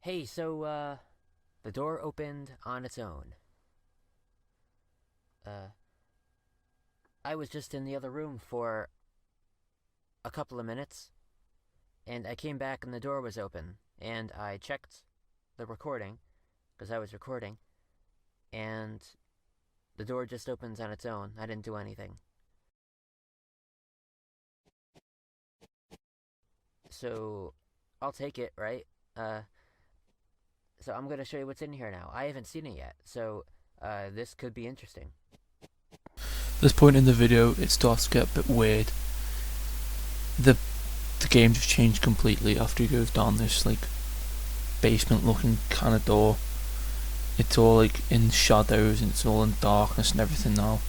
Hey, the door opened on its own. Uh, I was just in the other room for a couple of minutes, and I came back and the door was open, and I checked the recording, because I was recording, and the door just opens on its own. I didn't do anything. So, I'll take it, right? Uh, so I'm gonna show you what's in here now. I haven't seen it yet, so, this could be interesting. This point in the video, it starts to get a bit weird. The the game just changed completely after he goes down this like basement looking kind of door. It's all like in shadows and it's all in darkness and everything now.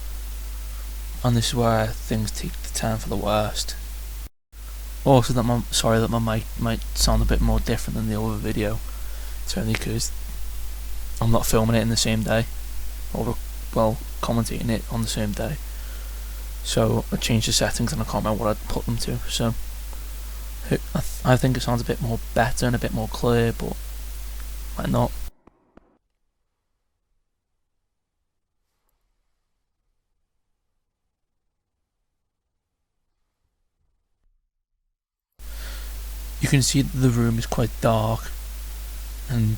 And this is where things take the turn for the worst. Also, sorry that my mic might sound a bit more different than the other video. It's only because I'm not filming it in the same day, or commentating it on the same day. So I changed the settings and I can't remember what I'd put them to. So I think it sounds a bit more better and a bit more clear, but might not. You can see that the room is quite dark and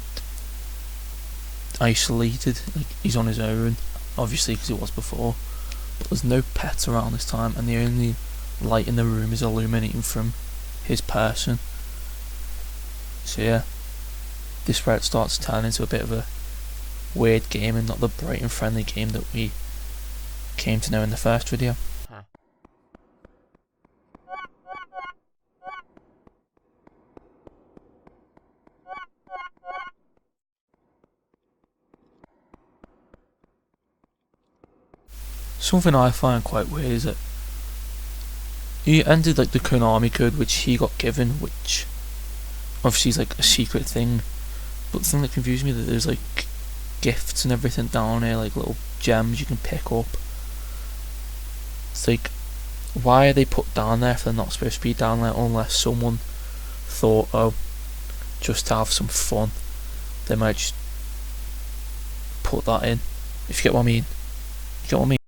isolated. Like he's on his own, obviously because he was before. But there's no pets around this time, and the only light in the room is illuminating from his person. So yeah, this is where it starts to turn into a bit of a weird game and not the bright and friendly game that we came to know in the first video. Huh. Something I find quite weird is that he entered like the Konami code which he got given, which obviously is like a secret thing. But the thing that confused me is that there's like gifts and everything down here, like little gems you can pick up. It's like, why are they put down there if they're not supposed to be down there, unless someone thought, oh, just to have some fun, they might just put that in. If you get what I mean. You get what I mean?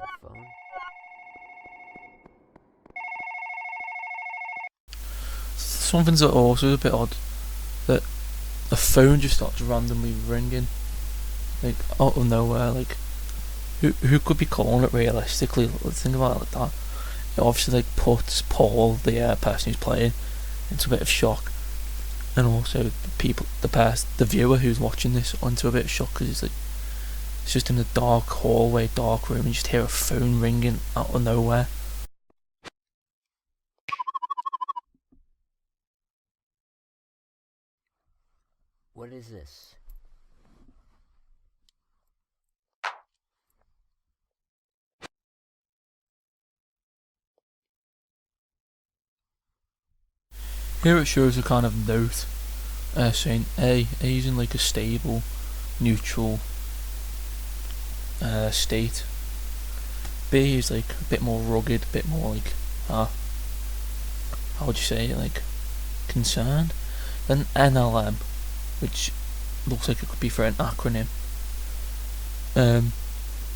A phone? Something's also a bit odd that a phone just starts randomly ringing, like out of nowhere. Like who could be calling it realistically? Think about it like that. It obviously like puts Paul, the person who's playing, into a bit of shock, and also the viewer who's watching this onto a bit of shock because it's just in a dark hallway, dark room, and you just hear a phone ringing out of nowhere. What is this? Here it shows a kind of note saying A's in like a stable, neutral state. B is like a bit more rugged, a bit more like how would you say it, like concerned. Then NLM, which looks like it could be for an acronym.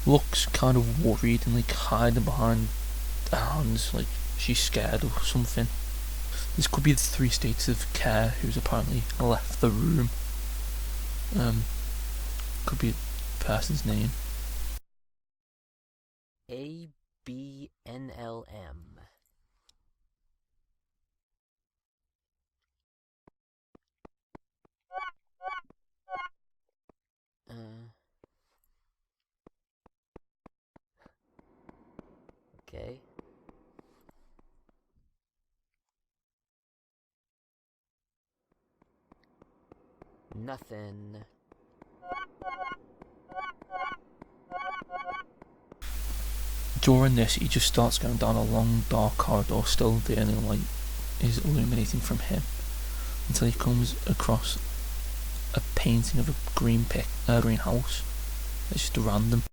Looks kind of worried and like hiding behind the hands, like she's scared or something. This could be the three states of care who's apparently left the room. Could be a person's name. ABNLM. Okay. Nothing. During this, he just starts going down a long, dark corridor. Still, the only light is illuminating from him until he comes across a painting of a green house. It's just random.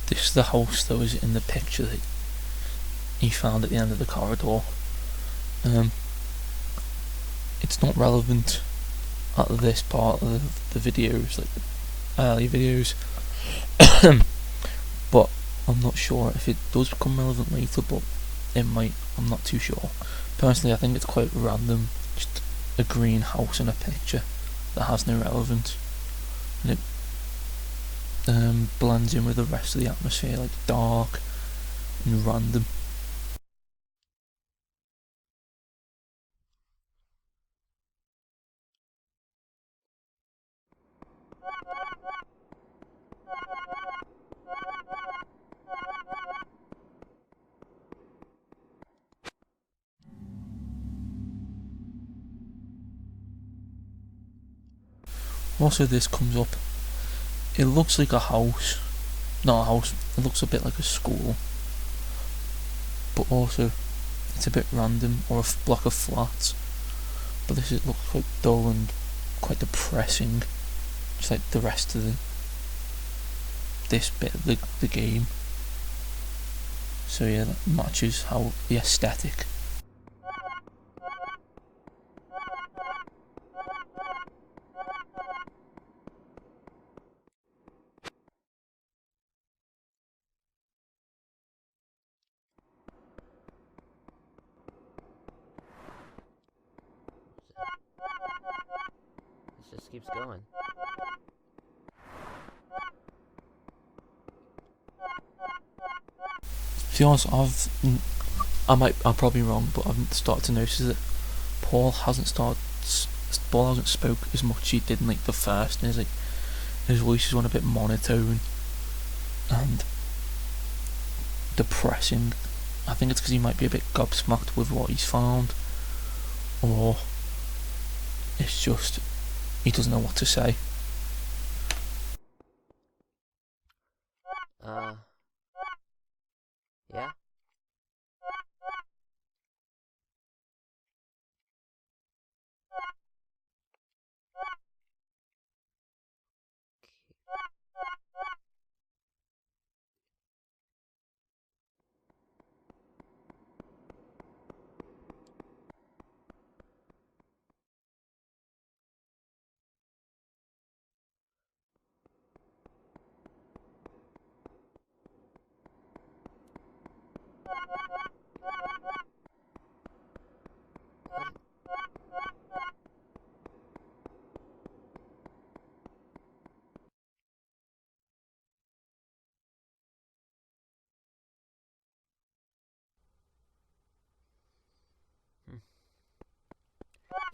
This is the house that was in the picture that he found at the end of the corridor. It's not relevant at this part of the videos, like the early videos, but I'm not sure if it does become relevant later, but it might, I'm not too sure. Personally, I think it's quite random, just a green house in a picture that has no relevance, and it blends in with the rest of the atmosphere, like dark and random. Also, this comes up. It looks like a house. Not a house. It looks a bit like a school. But also, it's a bit random, or a block of flats. But this looks quite dull and quite depressing, just like the rest of this bit of the game. So yeah, that matches how the aesthetic. This just keeps going. To be honest, I'm probably wrong, but I've started to notice that Paul hasn't spoke as much as he did in like the first, and his voice is one a bit monotone and depressing. I think it's because he might be a bit gobsmacked with what he's found, or it's just he doesn't know what to say. Yeah?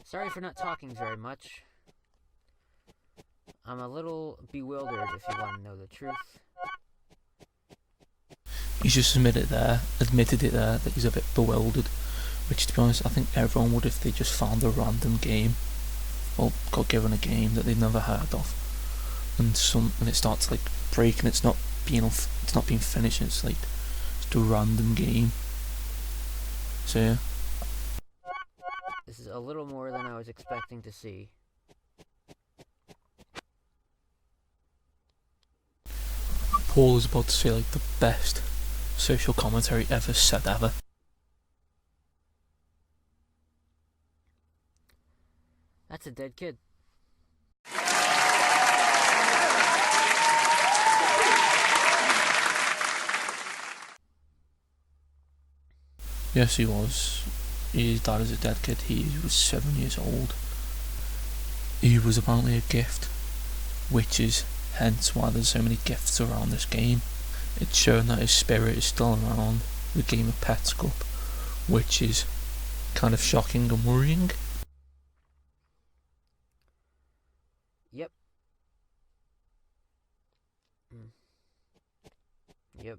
Sorry for not talking very much. I'm a little bewildered, if you want to know the truth. He's just admitted it there that he's a bit bewildered, which to be honest I think everyone would if they just found a random game, or got given a game that they'd never heard of, and it starts like breaking. It's not being finished. It's like just a random game. So yeah. This is a little more than I was expecting to see. Paul is about to say like the best social commentary ever said ever. That's a dead kid. Yes, he was. His dad is a dead kid. He was 7 years old. He was apparently a gift, which is hence why there's so many gifts around this game. It's shown that his spirit is still around the game of Petscop, which is kind of shocking and worrying. Yep. Yep.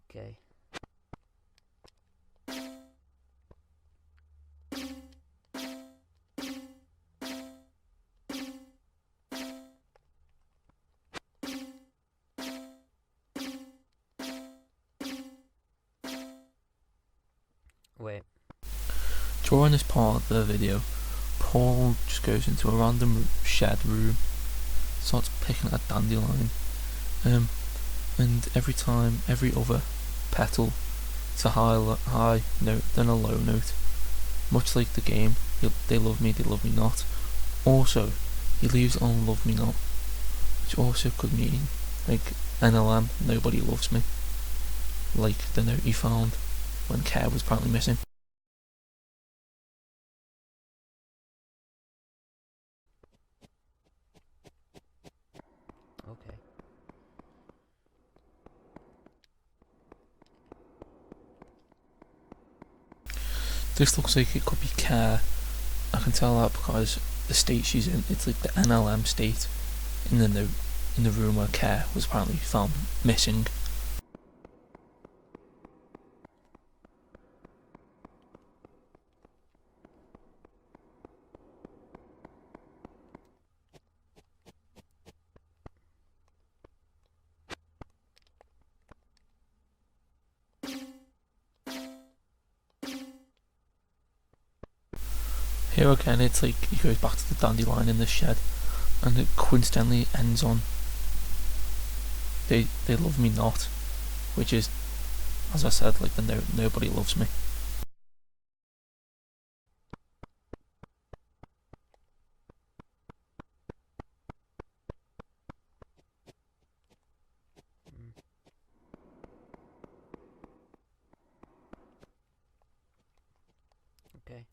Okay. During this part of the video, Paul just goes into a random shed room, starts picking at a dandelion, and every other petal, it's a high note, then a low note. Much like the game, they love me not. Also, he leaves on love me not, which also could mean, like, NLM, nobody loves me. Like the note he found when Care was apparently missing. Okay. This looks like it could be Care. I can tell that because the state she's in, it's like the NLM state in the note, in the room where Care was apparently found missing. Here again, it's like he goes back to the dandelion in the shed, and it coincidentally ends on they love me not, which is, as I said, like the note, nobody loves me. Mm. Okay.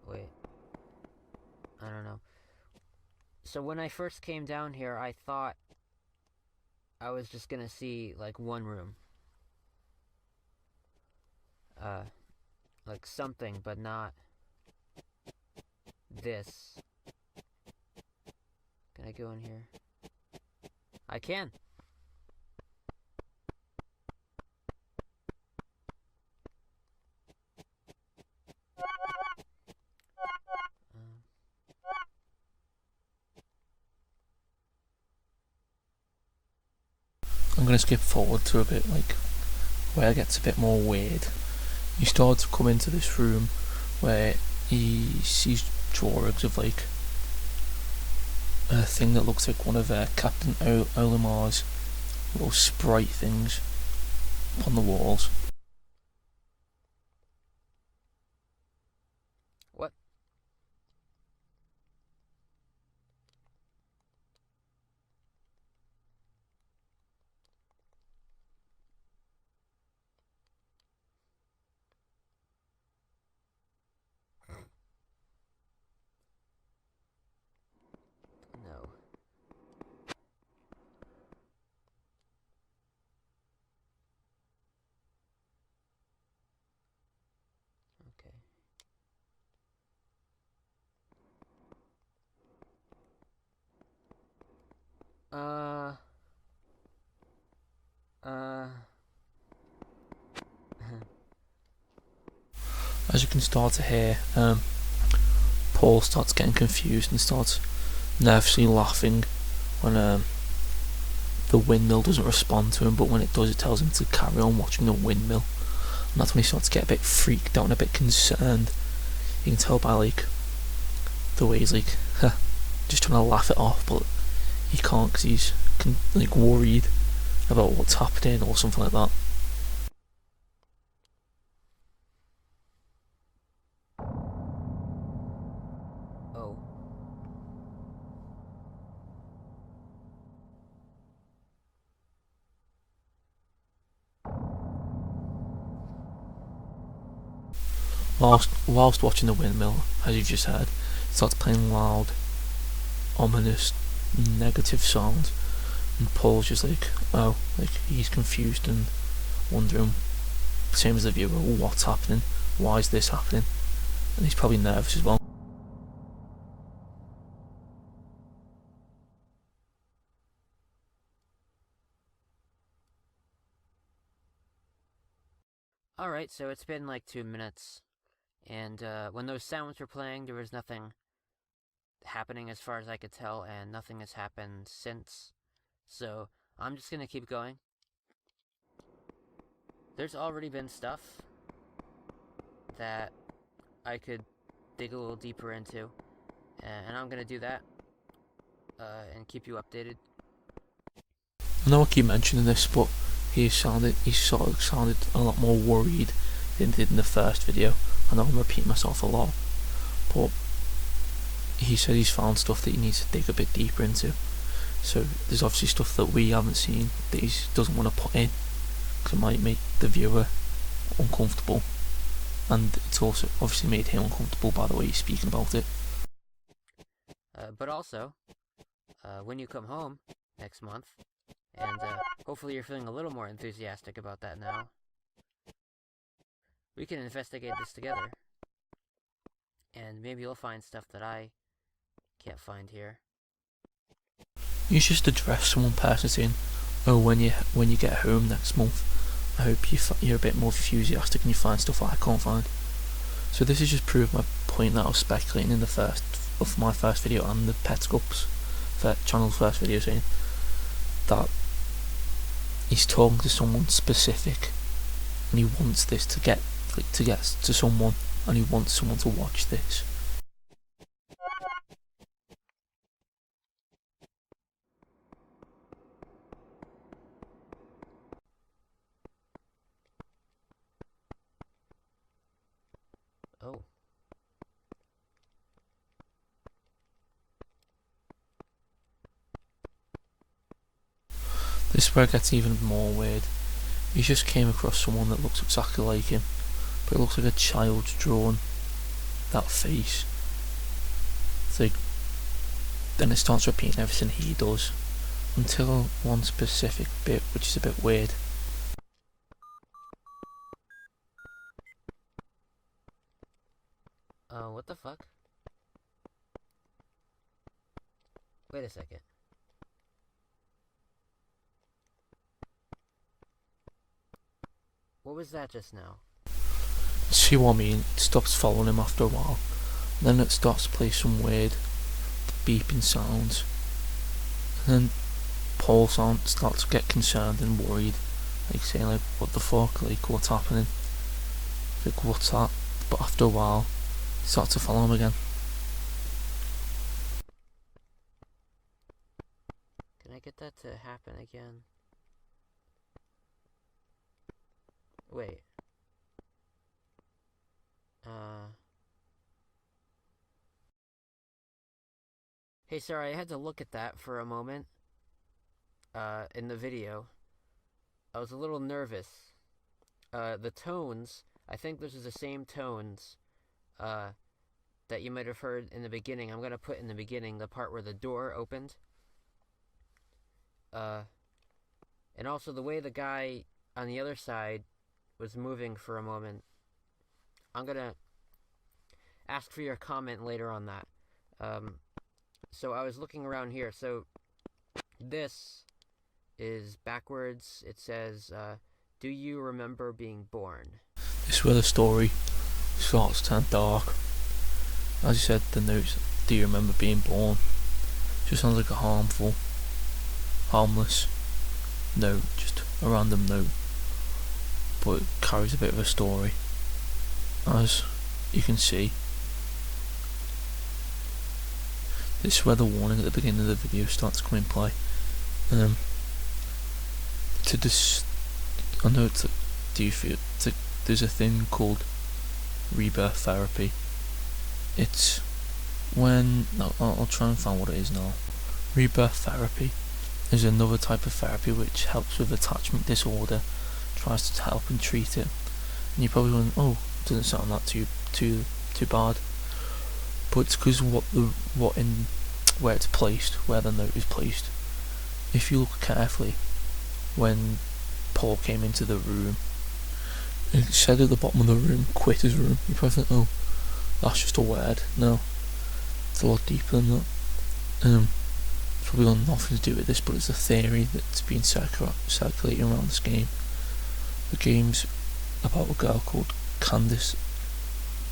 Wait. I don't know. So when I first came down here, I thought I was just gonna see, like, one room. Like something, but not this. Can I go in here? I can. Um, I'm gonna skip forward to a bit like where it gets a bit more weird. You start to come into this room where he sees drawings of like a thing that looks like one of Captain Olimar's little sprite things on the walls. what? No. Okay. Uh. Uh. As you can start to hear, Paul starts getting confused and starts nervously laughing when the windmill doesn't respond to him, but when it does, it tells him to carry on watching the windmill. And that's when he starts to get a bit freaked out and a bit concerned. You can tell by like the way he's like just trying to laugh it off, but he can't because he's like worried about what's happening or something like that. Oh. Whilst watching the windmill, as you just heard, it starts playing loud, ominous, negative sounds, and Paul's just like, oh, like he's confused and wondering, same as the viewer, what's happening, why is this happening, and he's probably nervous as well. Alright, so it's been like 2 minutes. And when those sounds were playing, there was nothing happening as far as I could tell, and nothing has happened since. So I'm just gonna keep going. there's already been stuff that I could dig a little deeper into, and I'm gonna do that, and keep you updated. I know I keep mentioning this, but he sort of sounded a lot more worried than he did in the first video. I know I'm repeating myself a lot, but he said he's found stuff that he needs to dig a bit deeper into. So there's obviously stuff that we haven't seen that he doesn't want to put in, because it might make the viewer uncomfortable, and it's also obviously made him uncomfortable by the way he's speaking about it. But also, when you come home next month, and hopefully you're feeling a little more enthusiastic about that now, we can investigate this together, and maybe you'll find stuff that I can't find here. You should just address someone personally saying, "Oh, when you get home next month, I hope you're a bit more enthusiastic and you find stuff I can't find." So this has just proved my point that I was speculating in my first video and the Petscop's channel's first video, saying that he's talking to someone specific and he wants this to get to someone, and he wants someone to watch this. Oh. This is where it gets even more weird. He just came across someone that looks exactly like him, but it looks like a child's drawn that face. It's like, then it starts repeating everything he does until one specific bit, which is a bit weird. What the fuck? Wait a second. What was that just now? See what I mean? It stops following him after a while. Then it starts to play some weird beeping sounds. And then Paul starts to get concerned and worried. Like saying like, what the fuck? Like, what's happening? Like, what's that? But after a while, he starts to follow him again. Can I get that to happen again? Wait. Hey, sorry, I had to look at that for a moment. In the video. I was a little nervous. The tones, I think this is the same tones, that you might have heard in the beginning. I'm gonna put in the beginning the part where the door opened. And also the way the guy on the other side was moving for a moment. I'm gonna ask for your comment later on that. So I was looking around here. So this is backwards. It says, do you remember being born? This is where the story starts to turn dark. As you said, the notes, do you remember being born? Just sounds like a harmless note, just a random note. But it carries a bit of a story. As you can see, this is where the warning at the beginning of the video starts to come in play. I know it's like, there's a thing called rebirth therapy. It's when, no, I'll try and find what it is now. Rebirth therapy is another type of therapy which helps with attachment disorder, tries to help and treat it. And you're probably going, oh, it doesn't sound that too bad. But it's because where it's placed, where the note is placed. If you look carefully, when Paul came into the room, it said at the bottom of the room, quit his room. You probably think, oh, that's just a word. No, it's a lot deeper than that. It's probably got nothing to do with this, but it's a theory that's been circulating around this game. The game's about a girl called Candice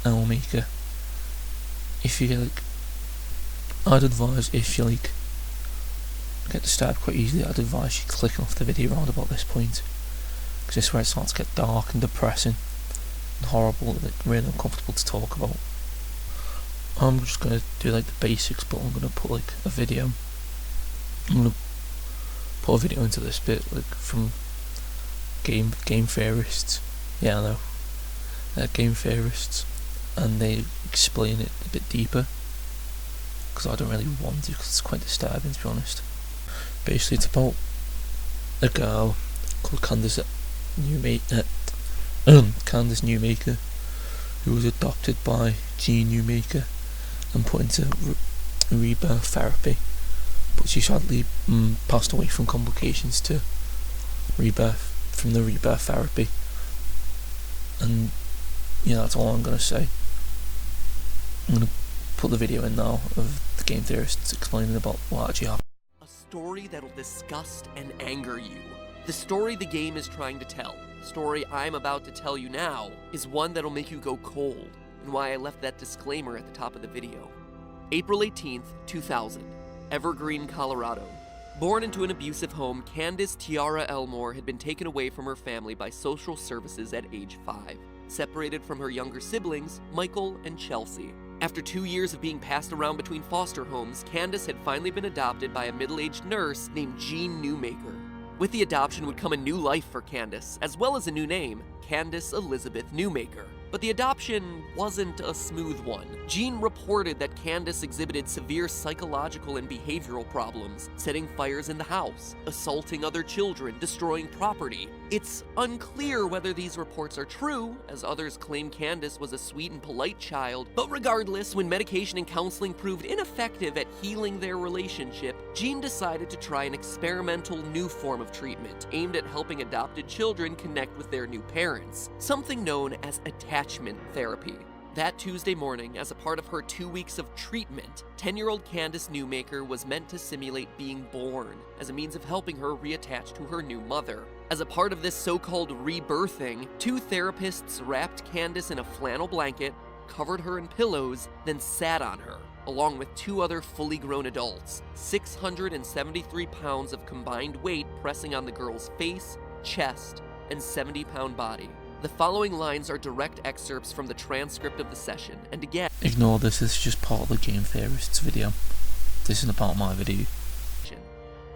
Elmaker. If you I'd advise, if you get disturbed quite easily, I'd advise you clicking off the video around about this point, because this is where it starts to get dark and depressing and horrible, and really uncomfortable to talk about. I'm just going to do like the basics, but I'm going to put like a video. I'm going to put a video into this bit, like from Game Theorists. Yeah, I know. Game Theorists, and they explain it a bit deeper, because I don't really want to, because it's quite disturbing, to be honest. Basically, it's about a girl called Candace Newmaker, who was adopted by Jean Newmaker and put into rebirth therapy, but she sadly passed away from complications to rebirth from the rebirth therapy. And yeah, that's all I'm going to say. I'm going to put the video in now of the Game Theorists explaining about what actually happened. A story that'll disgust and anger you. The story the game is trying to tell, the story I'm about to tell you now, is one that'll make you go cold, and why I left that disclaimer at the top of the video. April 18th, 2000, Evergreen, Colorado. Born into an abusive home, Candace Tiara Elmore had been taken away from her family by social services at age 5, separated from her younger siblings, Michael and Chelsea. After 2 years of being passed around between foster homes, Candace had finally been adopted by a middle-aged nurse named Jean Newmaker. With the adoption would come a new life for Candace, as well as a new name, Candace Elizabeth Newmaker. But the adoption wasn't a smooth one. Jean reported that Candace exhibited severe psychological and behavioral problems, setting fires in the house, assaulting other children, destroying property. It's unclear whether these reports are true, as others claim Candace was a sweet and polite child, but regardless, when medication and counseling proved ineffective at healing their relationship, Jean decided to try an experimental new form of treatment, aimed at helping adopted children connect with their new parents, something known as attachment therapy. That Tuesday morning, as a part of her 2 weeks of treatment, 10-year-old Candace Newmaker was meant to simulate being born as a means of helping her reattach to her new mother. As a part of this so-called rebirthing, 2 therapists wrapped Candace in a flannel blanket, covered her in pillows, then sat on her, along with 2 other fully grown adults, 673 pounds of combined weight pressing on the girl's face, chest, and 70-pound body. The following lines are direct excerpts from the transcript of the session, and again, Ignore this is just part of the Game Theorists video. This isn't about my video.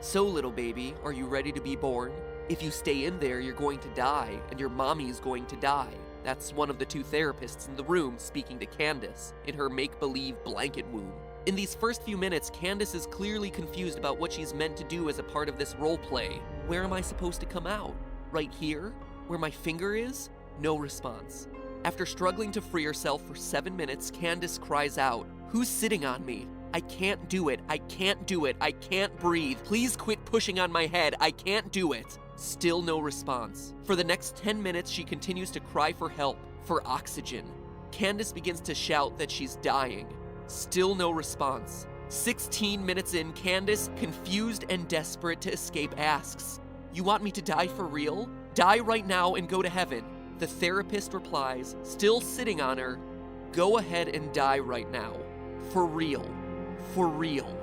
so little baby, are you ready to be born? If you stay in there, you're going to die, and your mommy's going to die. That's one of the 2 therapists in the room speaking to Candace, in her make-believe blanket womb. In these first few minutes, Candace is clearly confused about what she's meant to do as a part of this role play. Where am I supposed to come out? Right here? Where my finger is? No response. After struggling to free herself for 7 minutes, Candace cries out, "Who's sitting on me? I can't do it. I can't do it. I can't breathe. Please quit pushing on my head. I can't do it." Still no response. For the next 10 minutes, she continues to cry for help, for oxygen. Candace begins to shout that she's dying. Still no response. 16 minutes in, Candace, confused and desperate to escape, asks, "You want me to die for real? Die right now and go to heaven." The therapist replies, still sitting on her, "Go ahead and die right now. For real. For real."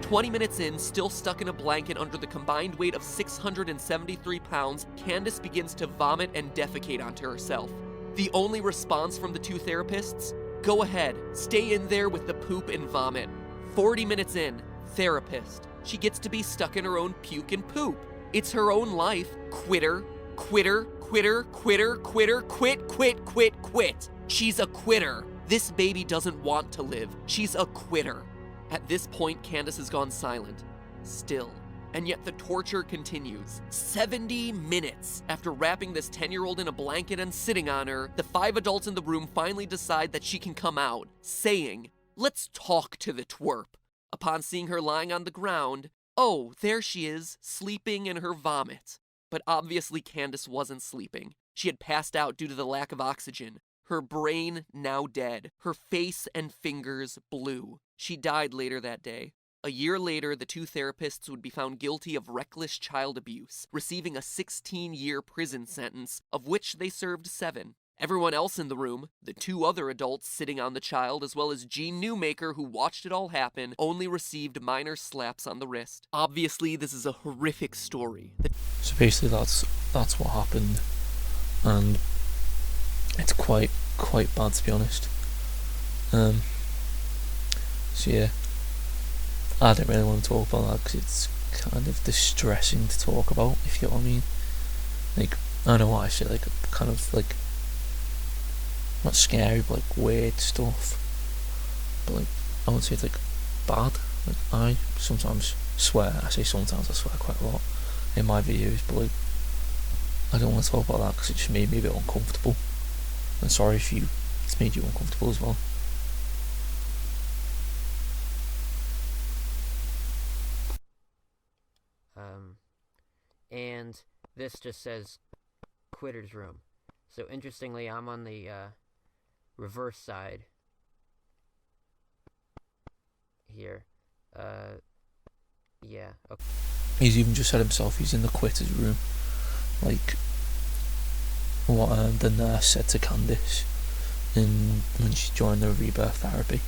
20 minutes in, still stuck in a blanket under the combined weight of 673 pounds, Candace begins to vomit and defecate onto herself. The only response from the 2 therapists? "Go ahead, stay in there with the poop and vomit." 40 minutes in, therapist. She gets to be stuck in her own puke and poop. It's her own life. Quitter, quitter, quitter, quitter, quitter, quit, quit, quit, quit. She's a quitter. This baby doesn't want to live. She's a quitter. At this point, Candace has gone silent. Still. And yet the torture continues. 70 minutes after wrapping this 10-year-old in a blanket and sitting on her, the 5 adults in the room finally decide that she can come out, saying, "Let's talk to the twerp." Upon seeing her lying on the ground, oh, there she is, sleeping in her vomit. But obviously Candace wasn't sleeping. She had passed out due to the lack of oxygen. Her brain now dead. Her face and fingers blue. She died later that day. A year later, the 2 therapists would be found guilty of reckless child abuse, receiving a 16-year prison sentence, of which they served 7. Everyone else in the room, the 2 other adults sitting on the child as well as Gene Newmaker who watched it all happen, only received minor slaps on the wrist. Obviously, this is a horrific story. So basically that's what happened, and it's quite bad, to be honest. So yeah, I don't really want to talk about that because it's kind of distressing to talk about, if you know what I mean. Like, I don't know why I say, like, kind of like, not scary, but like weird stuff. But like, I would say it's like bad. Like, I sometimes swear. I say sometimes, I swear quite a lot in my videos, but like, I don't want to talk about that because it just made me a bit uncomfortable. And sorry if it's made you uncomfortable as well. And this just says quitter's room. So interestingly, I'm on the reverse side here. Yeah. Okay. He's even just said himself he's in the quitter's room. Like what the nurse said to Candice when she joined the rebirth therapy.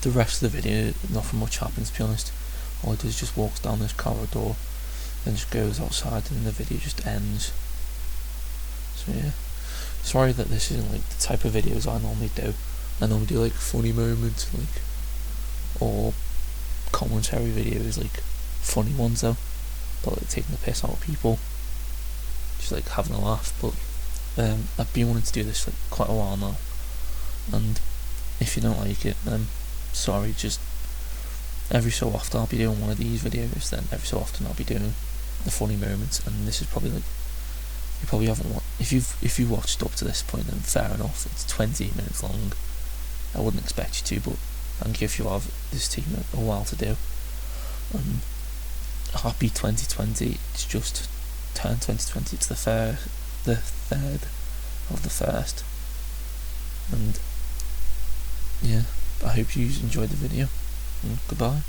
The rest of the video, nothing much happens, to be honest. All he does is just walks down this corridor, then just goes outside, and then the video just ends. So yeah, sorry that this isn't like the type of videos I normally do. I normally do like funny moments, like, or commentary videos, like funny ones though, but like taking the piss out of people, just like having a laugh. But I've been wanting to do this for like quite a while now, and if you don't like it, then sorry. Just every so often I'll be doing one of these videos, then every so often I'll be doing the funny moments, and this is probably like, you probably haven't if you've watched up to this point, then fair enough. It's 20 minutes long. I wouldn't expect you to, but thank you if you have. This taking a while to do. Happy 2020. It's just turned 2020. It's the third of the first, and yeah, I hope you enjoyed the video, and goodbye.